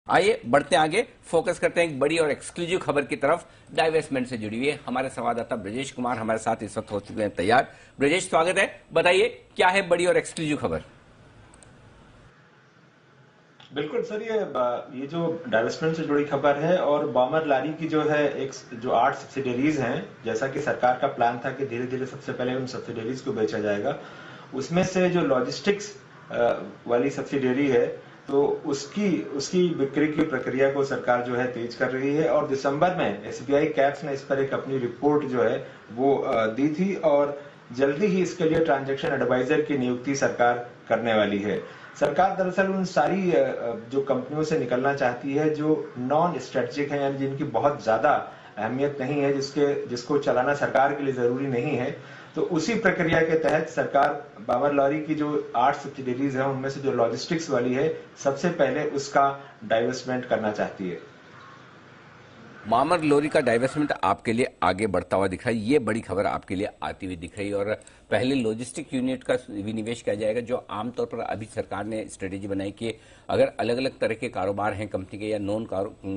आइए बढ़ते आगे, फोकस करते हैं एक बड़ी और एक्सक्लूसिव खबर की तरफ। डाइवेस्टमेंट से जुड़ी हुई है हमारे संवाददाता ब्रजेश कुमार हमारे साथ इस वक्त हो चुके हैं तैयार। ब्रजेश, स्वागत है, बताइए क्या है बड़ी और एक्सक्लूसिव खबर। बिल्कुल सर, ये जो डाइवेस्टमेंट से जुड़ी खबर है और बामर लारी की जो है एक जो 8 सब्सिडरीज हैं, जैसा कि सरकार का प्लान था कि धीरे धीरे सबसे पहले उन सब्सिडरीज को बेचा जाएगा, उसमें से जो लॉजिस्टिक्स वाली सब्सिडरी है तो उसकी बिक्री की प्रक्रिया को सरकार जो है तेज कर रही है। और दिसंबर में एसबीआई कैप्स ने इस पर एक अपनी रिपोर्ट जो है वो दी थी और जल्दी ही इसके लिए ट्रांजैक्शन एडवाइजर की नियुक्ति सरकार करने वाली है। सरकार दरअसल उन सारी जो कंपनियों से निकलना चाहती है जो नॉन स्ट्रेटेजिक है, यानी जिनकी बहुत ज्यादा अहमियत नहीं है, जिसको चलाना सरकार के लिए जरूरी नहीं है। तो उसी प्रक्रिया के तहत सरकार बामर लॉरी की जो 8 सब्सिडरीज है उनमें से जो लॉजिस्टिक्स वाली है सबसे पहले उसका डाइवेस्टमेंट करना चाहती है। बामर लॉरी का डाइवेस्टमेंट आपके लिए आगे बढ़ता हुआ दिख रहा है, ये बड़ी खबर आपके लिए आती हुई दिख रही है। और पहले लॉजिस्टिक यूनिट का विनिवेश किया जाएगा, जो आमतौर पर अभी सरकार ने स्ट्रेटेजी बनाई कि अगर अलग अलग तरह के कारोबार हैं कंपनी के या नॉन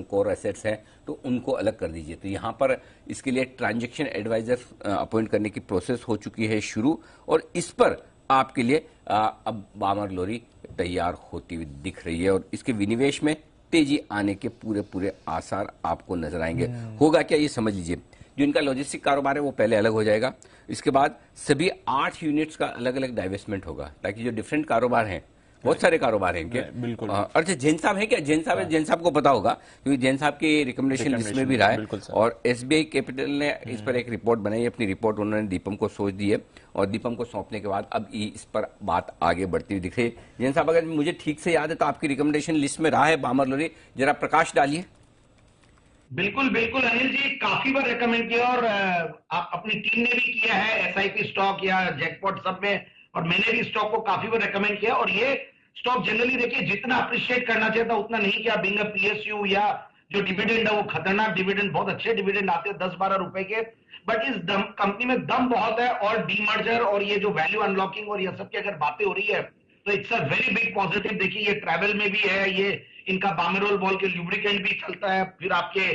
कोर एसेट्स हैं तो उनको अलग कर दीजिए। तो यहाँ पर इसके लिए ट्रांजेक्शन एडवाइजर अपॉइंट करने की प्रोसेस हो चुकी है शुरू, और इस पर आपके लिए अब बामर लॉरी तैयार होती हुई दिख रही है और इसके विनिवेश में तेजी आने के पूरे आसार आपको नजर आएंगे। होगा क्या, ये समझ लीजिए। जो इनका लॉजिस्टिक कारोबार है वो पहले अलग हो जाएगा, इसके बाद सभी 8 यूनिट्स का अलग अलग डाइवेस्टमेंट होगा, ताकि जो डिफरेंट कारोबार हैं, बहुत सारे कारोबार हैं इनके। बिल्कुल। अच्छा, जैन साहब है क्या? जैन साहब है, जैन साहब को पता होगा क्योंकि जैन साहब की रिकमेंडेशन लिस्ट में भी रहा है। और एसबीआई कैपिटल ने इस पर एक रिपोर्ट बनाई, अपनी रिपोर्ट उन्होंने दीपम को सौंप दी है और दीपम को सौंपने के बाद अब इस पर बात आगे बढ़ती हुई दिख रही है। जैन साहब, अगर मुझे ठीक से याद है तो आपकी रिकमेंडेशन लिस्ट में रहा है बामर लॉरी, जरा प्रकाश डालिए। बिल्कुल बिल्कुल अनिल जी, काफी बार रेकमेंड किया और अपनी टीम ने भी किया है, एसआईपी स्टॉक या जैकपॉट सब में, और मैंने भी स्टॉक को काफी बार रेकमेंड किया। और ये स्टॉक जनरली देखिए जितना अप्रिशिएट करना चाहिए था उतना नहीं किया। बीइंग अ पीएसयू या जो डिविडेंड है वो खतरनाक डिविडेंड, बहुत अच्छे डिविडेंड आते हैं 10-12 रुपए के, बट इस कंपनी में दम बहुत है। और डीमर्जर और ये जो वैल्यू अनलॉकिंग और ये सब की अगर बातें हो रही है तो it's a very big positive. देखिए ये ट्रैवल में भी है, ये इनका बामेरोल बॉल के ल्यूब्रिकेंट भी चलता है, फिर आपके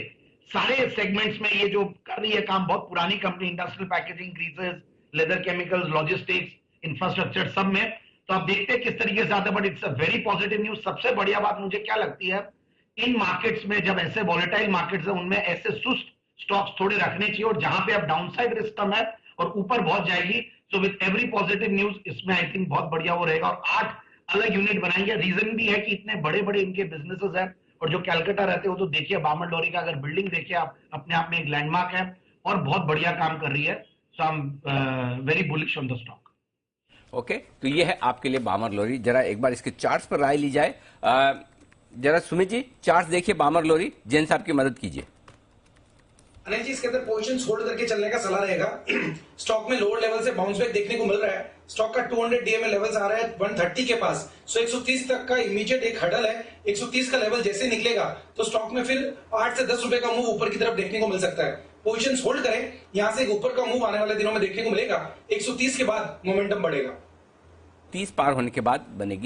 सारे सेगमेंट्स में ये जो कर रही है काम, बहुत पुरानी company, industrial packaging, greases, leather chemicals, logistics, infrastructure सब में। तो आप देखते हैं किस तरीके से आता है, but it's a very positive news. सबसे बढ़िया बात मुझे क्या लगती है, इन मार्केट्स में जब ऐसे वॉलेटाइल मार्केट्स है उनमें ऐसे सुस्त स्टॉक्स थोड़े रखने चाहिए, और जहां पे अब डाउनसाइड रिस्क कम है और ऊपर बहुत जाएगी। So with every positive news इसमें आई थिंक बहुत बढ़िया वो रहेगा। और 8 अलग यूनिट बनाएंगे। रीजन भी है कि इतने बड़े बड़े इनके बिजनेसेस हैं, और जो कैलकाटा रहते हो तो देखिए बामर लॉरी का अगर बिल्डिंग देखिए आप, अपने आप में एक लैंडमार्क है और बहुत बढ़िया काम कर रही है। So I am very bullish on the stock. Okay, तो ये है आपके लिए बामर लॉरी। जरा एक बार इसके चार्ट्स पर राय ली जाए। जरा सुमित जी चार्ट्स देखिए बामर लॉरी, जैन साहब की मदद कीजिए। अनिल जी, इसके अंदर पोजीशन होल्ड करके चलने का सलाह रहेगा। स्टॉक में लोअर लेवल से बाउंस बैक देखने को मिल रहा है। स्टॉक का 200 डीएमए लेवल्स आ रहा है 130 के पास, सो 130 तक का इमीडिएट एक हडल है। 130 का लेवल जैसे निकलेगा तो स्टॉक में फिर 8 से 10 रुपए का मूव ऊपर की तरफ देखने को मिल सकता है। पोजीशन होल्ड करें, यहां से एक ऊपर का मूव आने वाले दिनों में देखने को मिलेगा। 130 के बाद मोमेंटम बढ़ेगा। 30 पार होने के बाद बनेगी